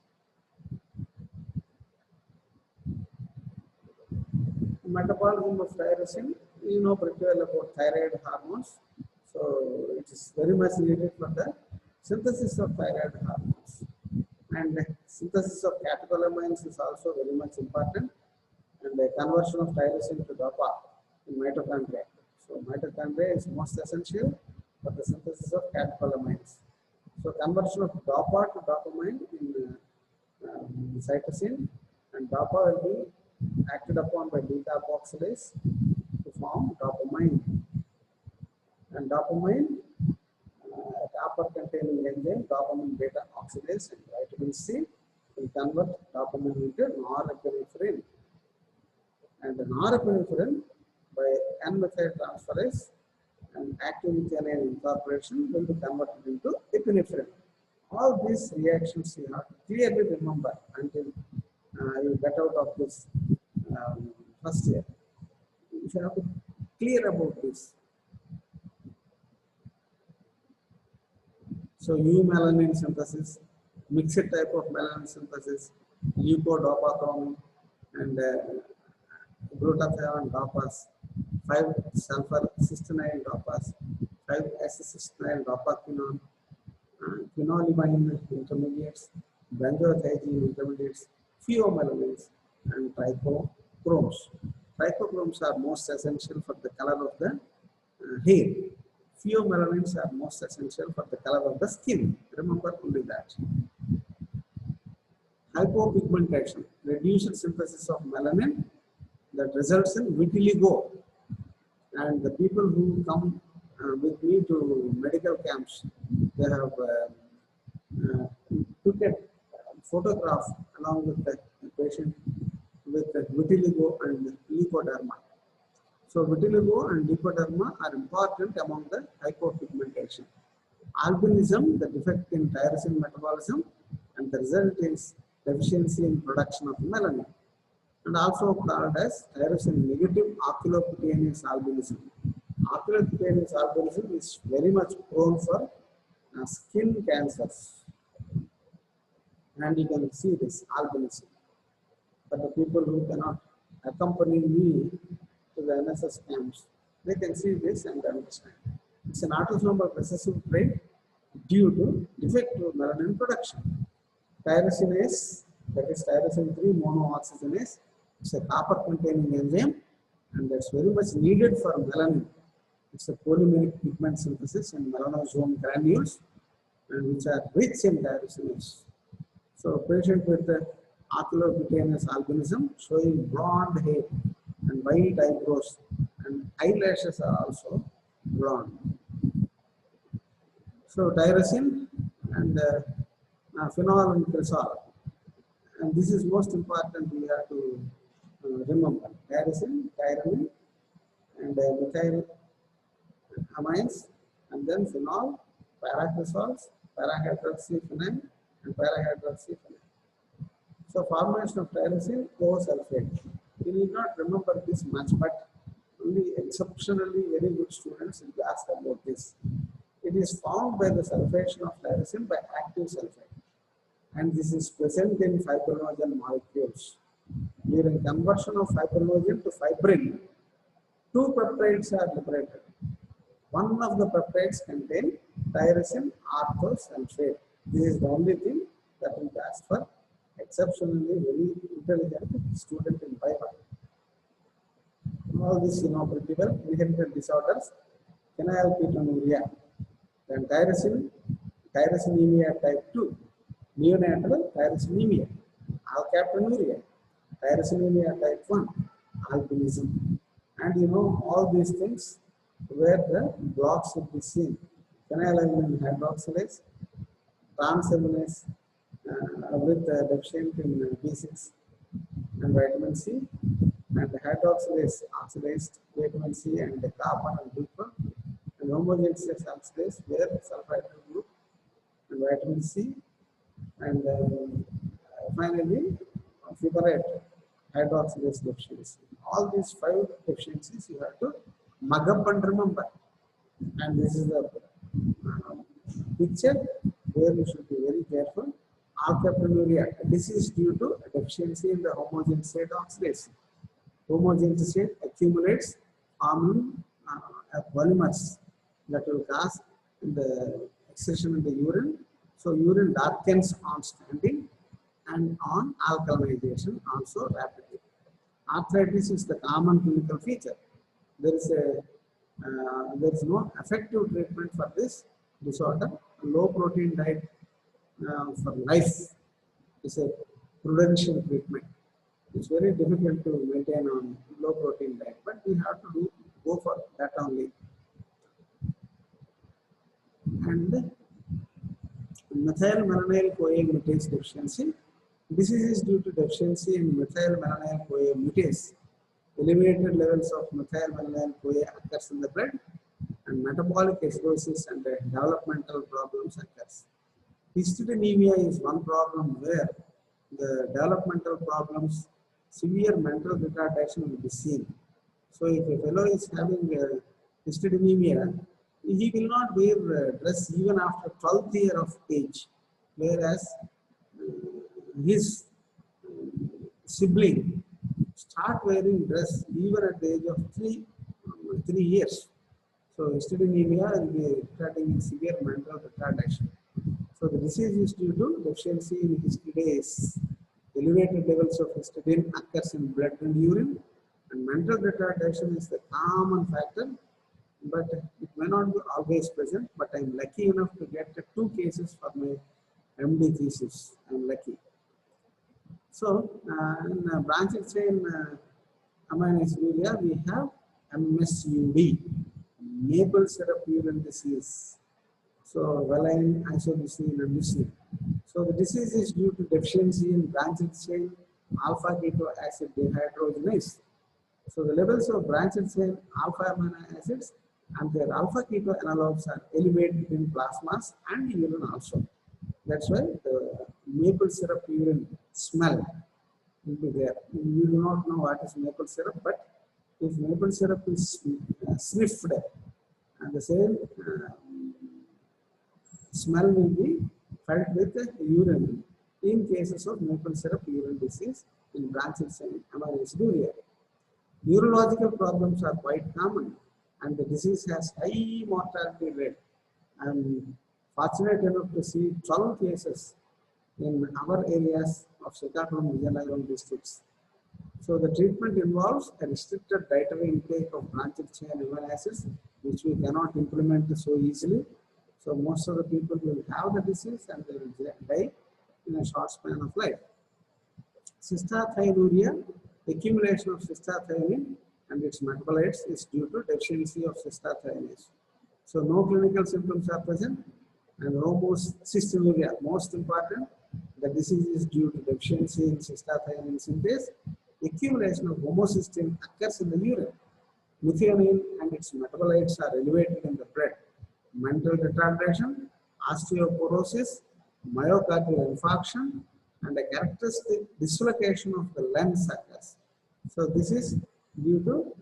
Metabolism of tyrosine, you know pretty well about thyroid hormones, so it is very much needed for the synthesis of thyroid hormones, and synthesis of catecholamines is also very much important, and the conversion of tyrosine to GABA in mitochondria. So mitochondria is most essential for the synthesis of catecholamines. So conversion of GABA to dopamine in cytosine, and GABA will be acted upon by beta oxidase to form dopamine. And dopamine, copper containing enzyme, dopamine beta oxidase and vitamin C will convert dopamine into norepinephrine. And the norepinephrine by N-methyltransferase and active methionine incorporation will be converted into epinephrine. All these reactions you have to clearly remember until you get out of this first year. You should have to clear about this. So eumelanin synthesis, mixed type of melanin synthesis, leukodopachrome and glutathione dopas, 5-sulfur cysteine dopas, 5-S-cysteine dopaquinone, quinolamine intermediates, benzoyl intermediates, pheomelanins, and trichochromes. Trichochromes are most essential for the color of the hair. Pheomelanins are most essential for the color of the skin. Remember only that. Hypopigmentation, reduced synthesis of melanin that results in vitiligo. And the people who come with me to medical camps, they have took a photograph along with the patient with vitiligo and leukoderma. So vitiligo and leukoderma are important among the hypopigmentation. Albinism, the defect in tyrosine metabolism, and the result is deficiency in production of melanin, and also called as tyrosine negative oculocutaneous albinism. Oculocutaneous albinism is very much prone for skin cancers, and you can see this albinism. But the people who cannot accompany me to the NSS camps, they can see this and understand. It's an autosomal recessive trait due to defective melanin production. Tyrosinase, that is tyrosine 3 monooxygenase, it's a copper containing enzyme and that's very much needed for melanin. It's a polymeric pigment synthesis in melanosome granules, and which are rich in tyrosinase. So, patient with oculocutaneous albinism showing blonde hair and white eyebrows, and eyelashes are also blonde. So, tyrosine and phenol and cresol, and this is most important. We have to remember tyrosine, tyramine, and methyl amines, and then phenol, paracresols, parahydroxyphenane, and parahydroxyphenane. So formation of tyrosine co-sulfate. You need not remember this much, but only exceptionally very good students will be asked about this. It is formed by the sulfation of tyrosine by active sulfate, and this is present in fibrinogen molecules. During conversion of fibrinogen to fibrin, two peptides are liberated. One of the peptides contain tyrosine orthosulfate. This is the only thing that will be asked for. Exceptionally very intelligent student in Bible. All this you know pretty well. Inherited disorders, phenylketonuria, then tyrosinemia type 2, neonatal tyrosinemia, alkaptonuria, tyrosinemia type 1, albinism. And you know all these things where the blocks will be seen. Phenylalanine hydroxylase, transaminase with deficient in B6 and vitamin C, and hydroxylase oxidized vitamin C and carbon and glucose, and homogeneous oxidase where sulfide group and vitamin C, and finally fumarate hydroxylase deficiency. All these 5 deficiencies you have to mug up and remember. And this is the picture where you should be very careful. Alkaptonuria, this is due to a deficiency in the homogeneous state oxidase. Homogeneous state accumulates forming polymers that will cause the excretion in the urine. So urine darkens on standing and on alkalinization also rapidly. Arthritis is the common clinical feature. There is no effective treatment for this disorder. Low protein diet for life is a prudential treatment. It's very difficult to maintain on low protein diet, but we have to go for that only. And methylmalonyl-CoA mutase deficiency. Disease is due to deficiency in methylmalonyl-CoA mutase. Elevated levels of methylmalonyl-CoA occurs in the blood, and metabolic acidosis and developmental problems occurs. Histidinemia is one problem where the developmental problems, severe mental retardation will be seen. So if a fellow is having histidinemia, he will not wear dress even after 12th year of age, whereas his sibling start wearing dress even at the age of 3 years. So histidinemia will be starting in severe mental retardation. So the disease is due to deficiency in histidase. Elevated levels of histidine occurs in blood and urine, and mental retardation is the common factor, but it may not be always present. But I am lucky enough to get 2 cases for my MD thesis. I am lucky. So in branched chain amino aciduria, we have MSUD, maple syrup urine disease. So valine, isoleucine, and leucine. So the disease is due to deficiency in branched chain alpha keto acid dehydrogenase. So the levels of branched chain alpha amino acids and their alpha keto analogs are elevated in plasmas and urine also. That's why the maple syrup urine smell will be there. You do not know what is maple syrup, but if maple syrup is sniffed, and the same smell will be felt with the urine in cases of maple syrup urine disease in branched chain amino aciduria. Neurological problems are quite common, and the disease has high mortality rate. I am fortunate enough to see 12 cases in our areas of Srikakulam, Vijayanagar districts. So the treatment involves a restricted dietary intake of branched chain amino acids, which we cannot implement so easily. So most of the people will have the disease and they will die in a short span of life. Cystathionuria, accumulation of cystathionine and its metabolites is due to deficiency of cystathionase. So no clinical symptoms are present, and homocystinuria, most important, the disease is due to deficiency in cystathionine synthase. Accumulation of homocysteine occurs in the urine. Methionine and its metabolites are elevated in the blood. Mental retardation, osteoporosis, myocardial infarction, and a characteristic dislocation of the lens occurs. So this is due to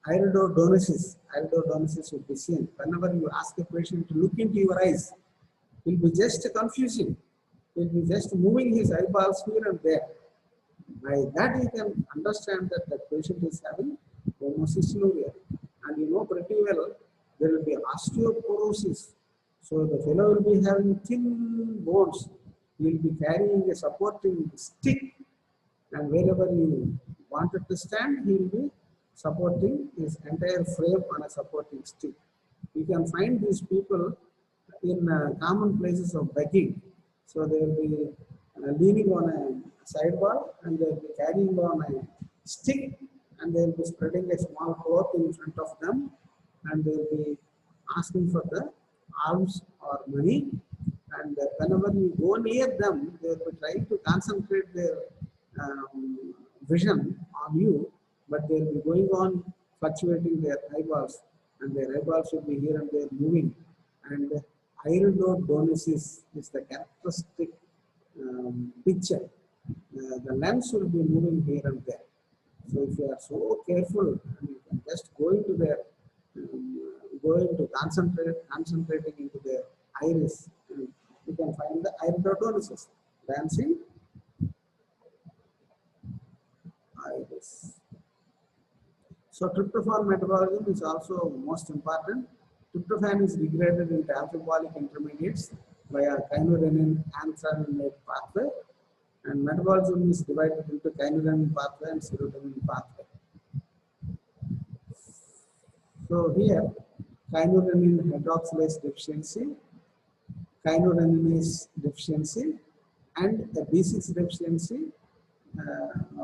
iridodonesis. Iridodonesis will be seen. Whenever you ask a patient to look into your eyes, he'll be just confusing. He'll be just moving his eyeballs here and there. By that you can understand that the patient is having homocystinuria. And you know pretty well there will be osteoporosis. So the fellow will be having thin bones. He will be carrying a supporting stick, and wherever you wanted to stand, he will be supporting his entire frame on a supporting stick. You can find these people in common places of begging. So they will be leaning on a sidewall and they will be carrying on a stick, and they will be spreading a small cloth in front of them, and they will be asking for the alms or money. And whenever you go near them, they will be trying to concentrate their vision on you, but they will be going on fluctuating their eyeballs, and their eyeballs will be here and there moving. And iridodonesis is the characteristic picture. The lens will be moving here and there. So if you are so careful, and you can just go into their, concentrating into their iris, and you can find the iridodonesis, dancing iris. So tryptophan metabolism is also most important. Tryptophan is degraded into alpha-bolic intermediates via kynurenine-anthralinate pathway, and metabolism is divided into kynurenine pathway and serotonin pathway. So here, kynurenine hydroxylase deficiency, kynureninase deficiency, and a B6 deficiency,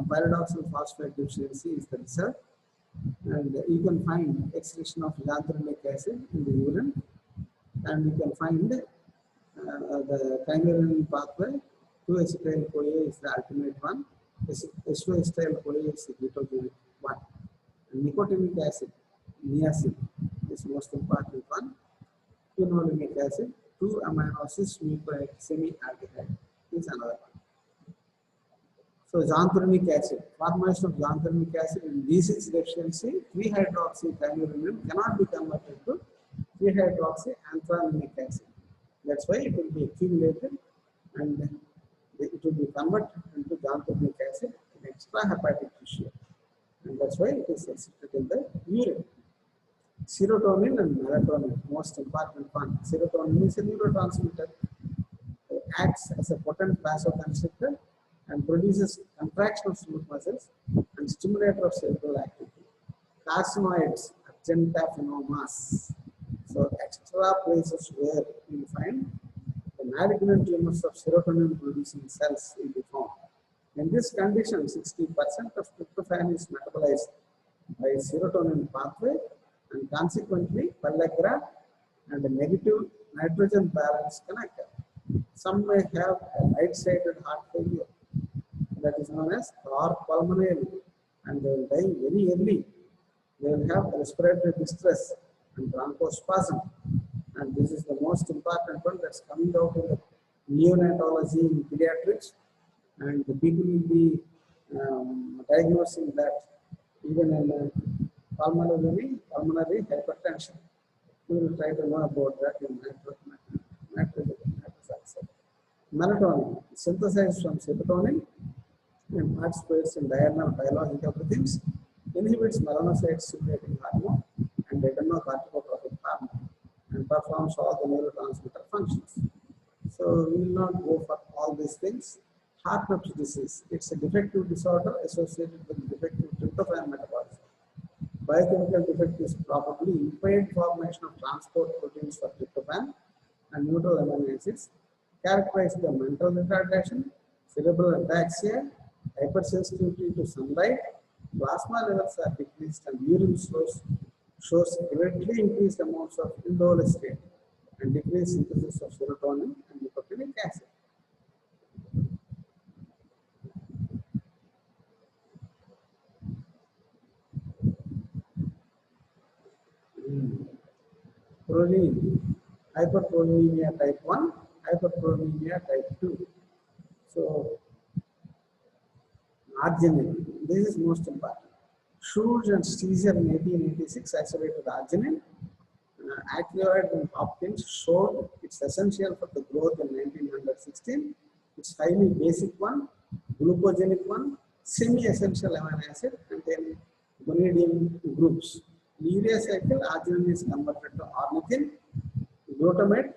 pyridoxal phosphate deficiency is the result. And you can find excretion of xanthinic acid in the urine, and you can find the kynurenine pathway. 2-acetyl-CoA is the ultimate one. S2-acetyl-CoA is the ketogenic one. And nicotinic acid, niacin, is the most important one. Quinolinic acid, 2-amino acid mucoic semi-aldehyde is another one. So xanthinic acid, formation of xanthinic acid in B6 deficiency, 3-hydroxykynurenine cannot be converted to 3-hydroxyanthranilic acid. That's why it will be accumulated and then it will be converted into xanthinic acid in extrahepatic tissue. And that's why it is excreted in the urine. Serotonin and melatonin, most important one. Serotonin is a neurotransmitter. It acts as a potent vasoconstrictor and produces contraction of smooth muscles and stimulator of cerebral activity. Carcinoids, argentaphenomas. So extra places where you find the malignant tumors of serotonin producing cells will be found. In this condition, 60% of tryptophan is metabolized by serotonin pathway, and consequently pellagra and a negative nitrogen balance can occur. Some may have a right-sided heart failure, that is known as pulmonary, and they will die very early. They will have respiratory distress and bronchospasm, and this is the most important one that's coming out in the neonatology in pediatrics, and the people will be diagnosing that even in pulmonary hypertension. We will try to know about that in nitrogen oxide. Melatonin, synthesized from serotonin and participates in diurnal biological rhythms, inhibits melanocyte-stimulating hormone and adrenocorticotropic hormone, and performs all the neurotransmitter functions. So we will not go for all these things. Hartnupp's disease. It's a defective disorder associated with defective tryptophan metabolism. Biochemical defect is probably impaired formation of transport proteins for tryptophan and neutral amino acids, characterized by mental retardation, cerebral ataxia, hypersensitivity to sunlight, plasma levels are decreased, and urine shows greatly increased amounts of indole state and decreased synthesis of serotonin and nicotinic acid. Proline, hyperprolinemia type 1, hyperprolinemia type 2. So, arginine, this is most important. Schultz and Steezer in 1886 isolated arginine. Accurate and Hopkins showed it's essential for the growth in 1916. It's highly basic one, glucogenic one, semi-essential amino acid, and then gonadium groups. Urea cycle, arginine is converted to ornithine, glutamate,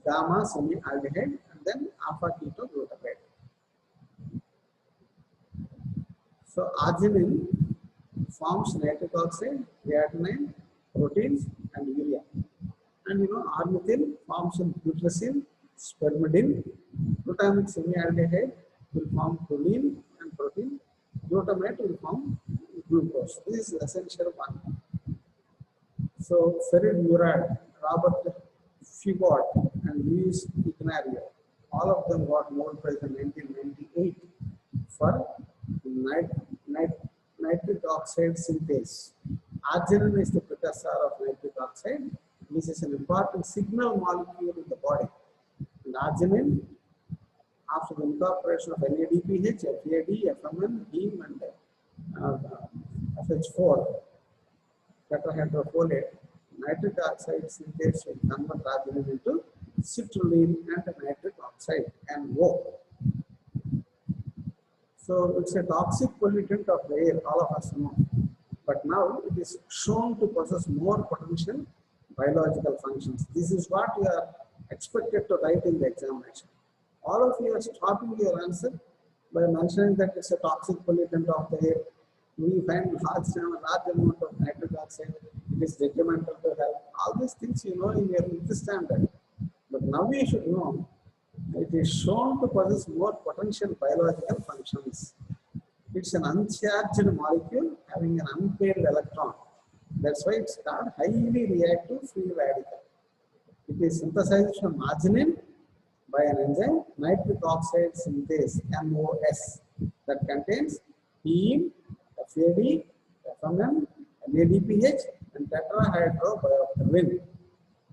gamma semi-aldehyde, and then alpha ketoglutamate. So arginine forms nitric oxide, creatinine, proteins, and urea. And ornithine forms in putrescine, spermidine, glutamic semialdehyde will form proline and protein, glutamate will form glucose. This is essential one. So Ferid Murad, Robert Fugard, and Luis Ignario, all of them got Nobel Prize in 1998 for nitric oxide synthase. Arginine is the precursor of nitric oxide. This is an important signal molecule in the body. And arginine, after the incorporation of NADPH, FAD, FMN, heme, and FH4, tetrahydrofolate, nitric oxide synthase will convert arginine into citrulline and nitric oxide, NO. So it's a toxic pollutant of the air, all of us know. But now it is shown to possess more potential biological functions. This is what you are expected to write in the examination. All of you are stopping your answer by mentioning that it's a toxic pollutant of the air. We find large amount of nitric oxide. It is detrimental to health. All these things you know in your fifth standard. But now we should know it is shown to possess more potential biological functions. It's an uncharged molecule having an unpaired electron. That's why it's called highly reactive free radical. It is synthesized from arginine by an enzyme, nitric oxide synthase, NOS, that contains heme, FAD, FMN, NADPH, and tetrahydrobiopterin.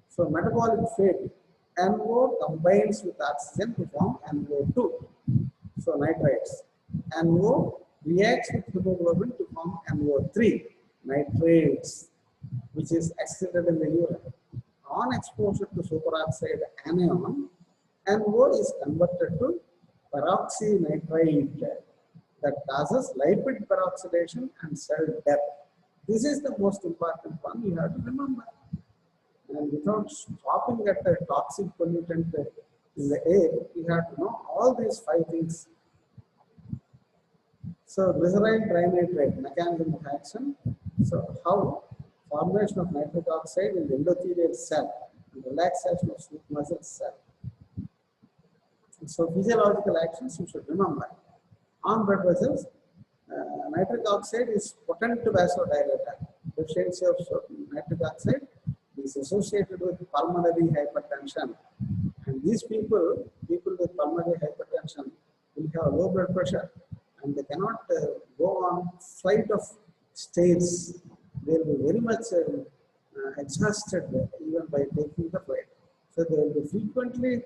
So metabolic fate, NO combines with oxygen to form NO2. So nitrates. NO reacts with hemoglobin to form NO3, nitrates, which is excreted in the urine. On exposure to superoxide anion, NO is converted to peroxynitrite that causes lipid peroxidation and cell death. This is the most important one you have to remember. And without stopping at the toxic pollutant in the air, you have to know all these 5 things. So glycerine trinitrate, mechanism of action. So how formation of nitric oxide in the endothelial cell and relaxation of smooth muscle cell. So physiological actions you should remember. On blood vessels, nitric oxide is potent vasodilator. Deficiency of nitric oxide is associated with pulmonary hypertension. And these people with pulmonary hypertension will have low blood pressure and they cannot go on flight of stairs. They will be very much exhausted even by taking the flight. So they will be frequently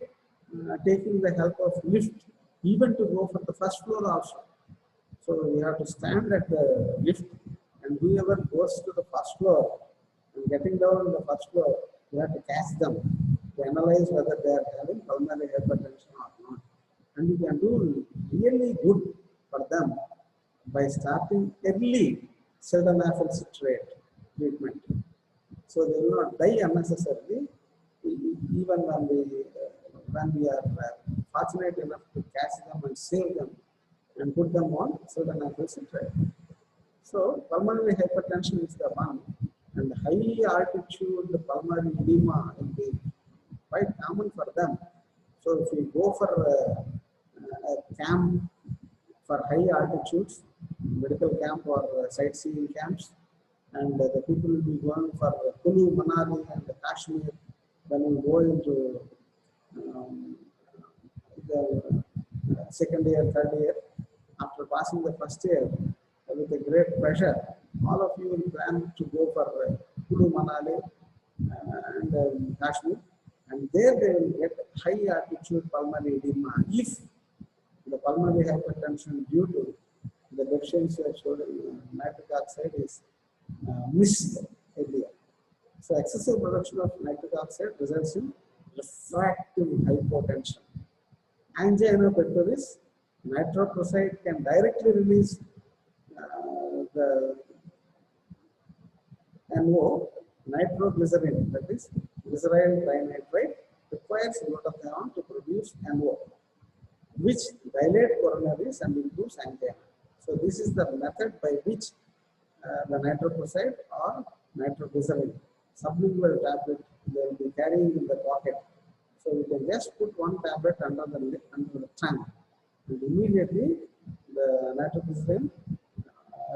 taking the help of lift even to go for the first floor also. So you have to stand at the lift and whoever goes to the first floor and getting down on the first floor, you have to catch them to analyze whether they are having pulmonary hypertension or not. And you can do really good for them by starting early sildenafil citrate treatment. So they will not die unnecessarily even when we are fortunate enough to catch them and save them and put them on sildenafil citrate. So pulmonary hypertension is the one, and high altitude pulmonary edema will be quite common for them. So if we go for a camp for high altitudes, medical camp or sightseeing camps, and the people will be going for Kulu, Manali, and Kashmir. Then we go into the second year, third year. After passing the first year, with a great pressure, all of you will plan to go for Kulu, Manali, and Kashmir, and there they will get high altitude pulmonary edema if the pulmonary hypertension due to the deficiency of sodium nitric oxide is missed earlier. So excessive production of nitric oxide results in refractive hypotension. Angina pectoris, nitroprusside can directly release the NO, nitroglycerin, that is glyceryl trinitrate, requires glutathione to produce NO, which dilate coronaries and improves angina. So this is the method by which the nitroprusside or nitroglycerin sublingual tablet they will be carrying in the pocket. So you can just put one tablet under the tongue, and immediately the nitroglycerin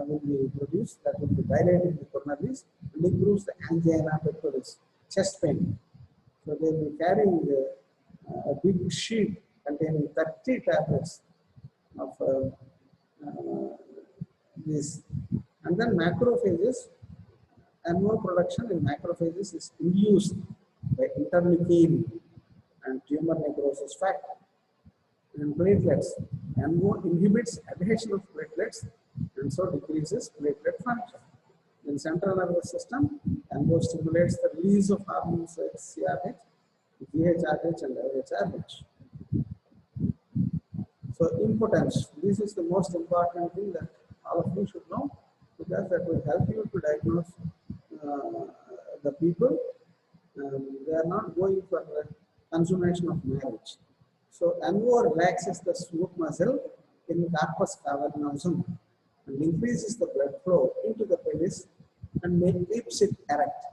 will be produced, that will be dilating the coronaries and improves the angina pectoris, chest pain. So they will be carrying a big sheet containing 30 tablets of this. And then macrophages, NO production in macrophages is induced by interleukin and tumor necrosis factor. And platelets, NO inhibits adhesion of platelets and so decreases platelet function. In central nervous system, NO stimulates the release of hormones like CRH, GHRH, and LHRH. So impotence, this is the most important thing that all of you should know, because that will help you to diagnose the people. They are not going for the consummation of marriage. So NO relaxes the smooth muscle in corpus cavernosum and increases the blood flow into the pelvis and keeps it erect.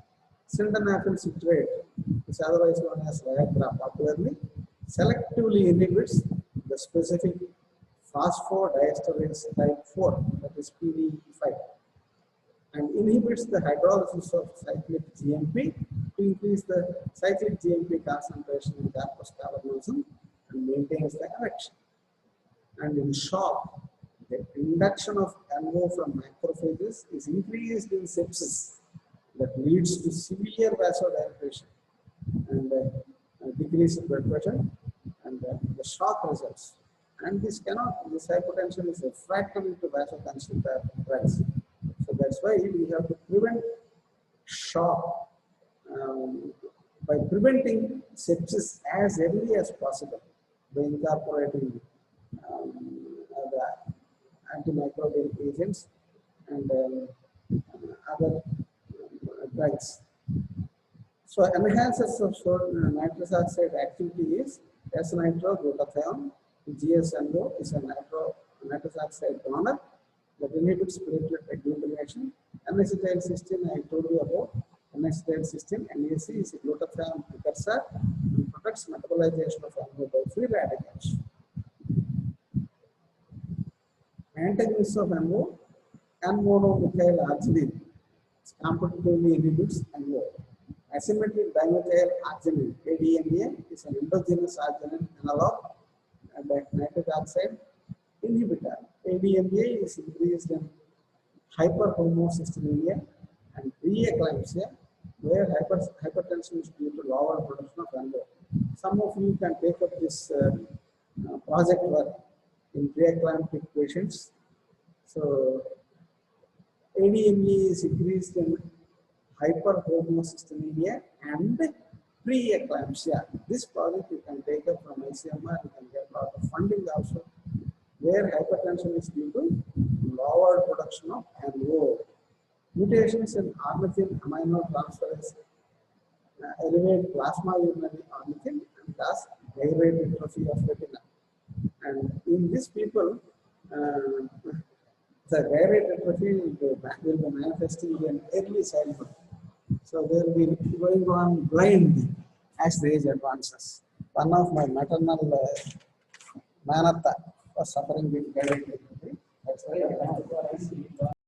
Sildenafil citrate, which is otherwise known as Viagra popularly, selectively inhibits the specific phosphodiesterase type 4, that is PDE5, and inhibits the hydrolysis of cyclic GMP to increase the cyclic GMP concentration in corpus cavernosum and maintains the erection. And in shock, the induction of NO from macrophages is increased in sepsis that leads to severe vasodilatation and decrease in blood pressure and the shock results. And this hypertension is refractory to vasoconstrictor drugs. So that's why we have to prevent shock by preventing sepsis as early as possible by incorporating the antimicrobial agents and other drugs. So enhancers of nitrous oxide activity is S-nitroglutathione. GSNO is a nitrous oxide donor that inhibits platelet agglutination. N-acetylcysteine, I told you about. N-acetylcysteine, NAC, is a glutathione precursor and protects metabolization of NO by free radicals. Antagonists of NO, N-monomethyl arginine competitively inhibits NO. Asymmetric dimethyl arginine, ADMA, is an endogenous arginine analog and nitric oxide inhibitor. ADMA is increased in hyperhomocystinemia and preeclampsia, where hypertension is due to lower production of NO. Some of you can take up this project work in preeclamptic patients. So ADMA is increased in hyperhomocystinemia and preeclampsia. This project you can take up from ICMR, you can get a lot of funding also, where hypertension is due to lower production of NO. Mutations in ornithine amino transferase elevate plasma urinary ornithine and thus gyrate atrophy of retina. And in these people, uh, the gyrate atrophy will be manifesting in early childhood. So they will be going on blind as the age advances. One of my maternal Manata was suffering with gyrate atrophy.